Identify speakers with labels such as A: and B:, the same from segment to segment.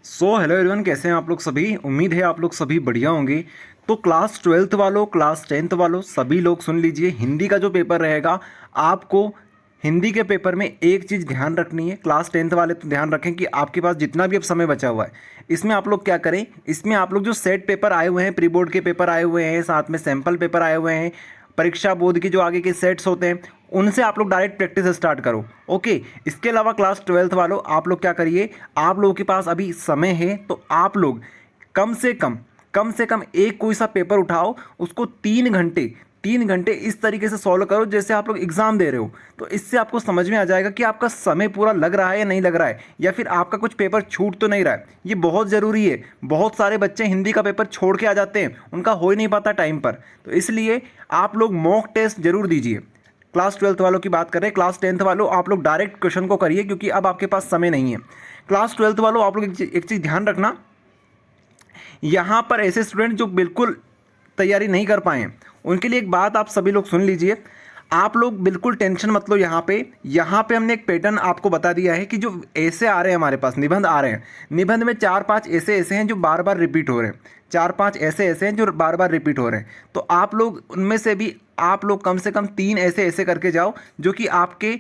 A: Hello everyone, कैसे हैं आप लोग सभी। उम्मीद है आप लोग सभी बढ़िया होंगे। तो क्लास 12th वालों, क्लास 10th वालों, सभी लोग सुन लीजिए। हिंदी का जो पेपर रहेगा, आपको हिंदी के पेपर में एक चीज़ ध्यान रखनी है। क्लास 10th वाले तो ध्यान रखें कि आपके पास जितना भी अब समय बचा हुआ है, इसमें आप लोग क्या करें, इसमें आप लोग जो सेट पेपर आए हुए हैं, प्री बोर्ड के पेपर आए हुए हैं, साथ में सैम्पल पेपर आए हुए हैं, परीक्षा बोर्ड की जो आगे के सेट्स होते हैं, उनसे आप लोग डायरेक्ट प्रैक्टिस स्टार्ट करो। ओके। इसके अलावा क्लास 12th वालों, आप लोग क्या करिए, आप लोगों के पास अभी समय है तो आप लोग कम से कम एक कोई सा पेपर उठाओ, उसको 3 घंटे इस तरीके से सॉल्व करो जैसे आप लोग एग्जाम दे रहे हो। तो इससे आपको समझ में आ जाएगा कि आपका समय पूरा लग रहा है या नहीं लग रहा है, या फिर आपका कुछ पेपर छूट तो नहीं रहा है। ये बहुत ज़रूरी है। बहुत सारे बच्चे हिंदी का पेपर छोड़ के आ जाते हैं, उनका हो ही नहीं पाता टाइम पर। तो इसलिए आप लोग मॉक टेस्ट जरूर दीजिए। क्लास 12th वालों की बात कर रहे हैं। क्लास 10th वालों, आप लोग डायरेक्ट क्वेश्चन को करिए क्योंकि अब आपके पास समय नहीं है। क्लास 12th वालों, आप लोग एक चीज़ ध्यान रखना, यहाँ पर ऐसे स्टूडेंट जो बिल्कुल तैयारी नहीं कर पाए हैं, उनके लिए एक बात आप सभी लोग सुन लीजिए। आप लोग बिल्कुल टेंशन मत लो। यहाँ पे हमने एक पैटर्न आपको बता दिया है कि जो ऐसे आ रहे हैं, हमारे पास निबंध आ रहे हैं, निबंध में 4-5 ऐसे हैं जो बार बार रिपीट हो रहे हैं, 4-5 ऐसे हैं जो बार बार रिपीट हो रहे हैं। तो आप लोग उनमें से भी आप लोग कम से कम 3 ऐसे करके जाओ जो कि आपके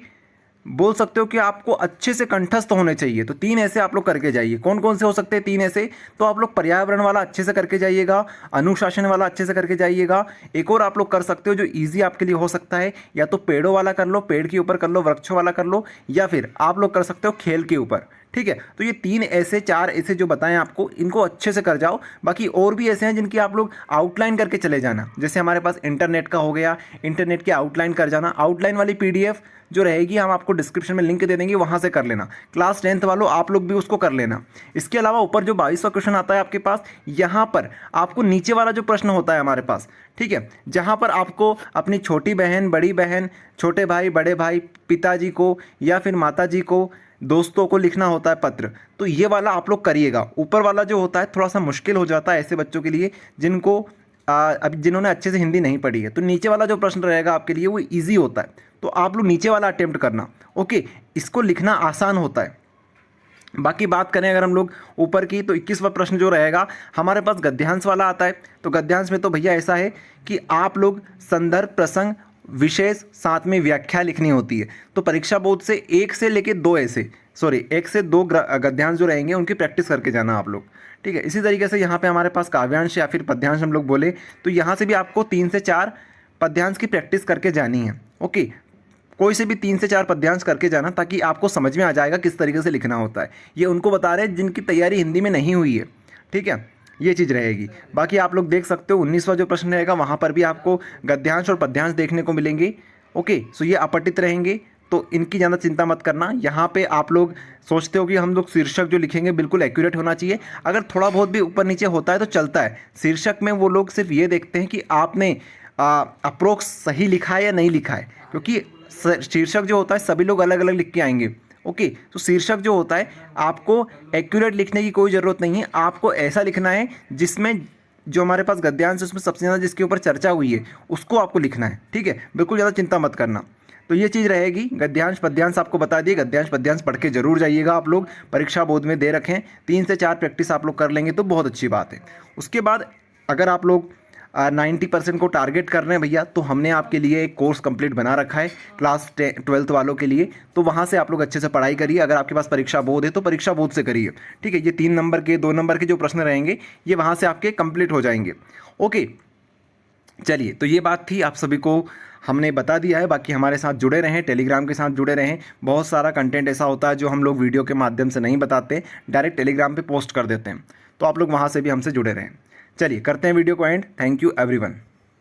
A: बोल सकते हो कि आपको अच्छे से कंठस्थ होने चाहिए। तो 3 ऐसे आप लोग करके जाइए। कौन कौन से हो सकते हैं 3 ऐसे? तो आप लोग पर्यावरण वाला अच्छे से करके जाइएगा, अनुशासन वाला अच्छे से करके जाइएगा। एक और आप लोग कर सकते हो जो इजी आपके लिए हो सकता है, या तो पेड़ों वाला कर लो, पेड़ के ऊपर कर लो, वृक्षों वाला कर लो, या फिर आप लोग कर सकते हो खेल के ऊपर। ठीक है। तो ये 3 ऐसे 4 ऐसे जो बताएं आपको, इनको अच्छे से कर जाओ। बाकी और भी ऐसे हैं जिनकी आप लोग आउटलाइन करके चले जाना। जैसे हमारे पास इंटरनेट का हो गया, इंटरनेट की आउटलाइन कर जाना। आउटलाइन वाली पीडीएफ जो रहेगी, हम आपको डिस्क्रिप्शन में लिंक दे देंगे, वहाँ से कर लेना। क्लास 10th वालों, आप लोग भी उसको कर लेना। इसके अलावा ऊपर जो 22वां क्वेश्चन आता है आपके पास, यहाँ पर आपको नीचे वाला जो प्रश्न होता है हमारे पास, ठीक है, जहाँ पर आपको अपनी छोटी बहन, बड़ी बहन, छोटे भाई, बड़े भाई, पिताजी को या फिर माताजी को, दोस्तों को लिखना होता है पत्र, तो ये वाला आप लोग करिएगा। ऊपर वाला जो होता है थोड़ा सा मुश्किल हो जाता है ऐसे बच्चों के लिए जिनको अब जिन्होंने अच्छे से हिंदी नहीं पढ़ी है। तो नीचे वाला जो प्रश्न रहेगा आपके लिए वो इजी होता है, तो आप लोग नीचे वाला अटेम्प्ट करना। ओके। इसको लिखना आसान होता है। बाकी बात करें अगर हम लोग ऊपर की, तो 21वां प्रश्न जो रहेगा हमारे पास गद्यांश वाला आता है। तो गद्यांश में तो भैया ऐसा है कि आप लोग संदर्भ, प्रसंग, विशेष, साथ में व्याख्या लिखनी होती है। तो परीक्षा बोर्ड से 1 से लेके 2 ऐसे, सॉरी 1 से 2 गद्यांश जो रहेंगे उनकी प्रैक्टिस करके जाना आप लोग। ठीक है। इसी तरीके से यहाँ पे हमारे पास काव्यांश या फिर पद्यांश हम लोग बोले, तो यहाँ से भी आपको 3 से 4 पद्यांश की प्रैक्टिस करके जानी है। ओके। कोई से भी 3 से 4 पद्यांश करके जाना, ताकि आपको समझ में आ जाएगा किस तरीके से लिखना होता है। ये उनको बता रहे हैं जिनकी तैयारी हिंदी में नहीं हुई है। ठीक है, ये चीज़ रहेगी। बाकी आप लोग देख सकते हो 19वां जो प्रश्न रहेगा, वहाँ पर भी आपको गद्यांश और पद्यांश देखने को मिलेंगे। ओके। सो ये अपठित रहेंगे, तो इनकी ज़्यादा चिंता मत करना। यहाँ पे आप लोग सोचते हो कि हम लोग शीर्षक जो लिखेंगे बिल्कुल एक्यूरेट होना चाहिए। अगर थोड़ा बहुत भी ऊपर नीचे होता है तो चलता है। शीर्षक में वो लोग सिर्फ ये देखते हैं कि आपने अप्रोक्स सही लिखा है या नहीं लिखा है, क्योंकि शीर्षक जो होता है सभी लोग अलग अलग लिख के आएंगे। ओके। तो शीर्षक जो होता है, आपको एक्यूरेट लिखने की कोई ज़रूरत नहीं है। आपको ऐसा लिखना है जिसमें जो हमारे पास गद्यांश है उसमें सबसे ज़्यादा जिसके ऊपर चर्चा हुई है उसको आपको लिखना है। ठीक है, बिल्कुल ज़्यादा चिंता मत करना। तो ये चीज़ रहेगी। गद्यांश पद्यांश आपको बता दिए। गद्यांश पद्यांश पढ़ के जरूर जाइएगा आप लोग, परीक्षा बोर्ड में दे रखें। 3 से 4 प्रैक्टिस आप लोग कर लेंगे तो बहुत अच्छी बात है। उसके बाद अगर आप लोग 90% को टारगेट कर रहे हैं भैया, तो हमने आपके लिए एक कोर्स कंप्लीट बना रखा है क्लास 12th वालों के लिए। तो वहाँ से आप लोग अच्छे से पढ़ाई करिए। अगर आपके पास परीक्षा बोर्ड है तो परीक्षा बोर्ड से करिए। ठीक है। ये 3 नंबर के, 2 नंबर के जो प्रश्न रहेंगे ये वहाँ से आपके कंप्लीट हो जाएंगे। ओके। चलिए, तो ये बात थी, आप सभी को हमने बता दिया है। बाकी हमारे साथ जुड़े रहें, टेलीग्राम के साथ जुड़े रहें। बहुत सारा कंटेंट ऐसा होता है जो हम लोग वीडियो के माध्यम से नहीं बताते, डायरेक्ट टेलीग्राम पे पोस्ट कर देते हैं। तो आप लोग वहाँ से भी हमसे जुड़े रहें। चलिए, करते हैं वीडियो को एंड। Thank you everyone.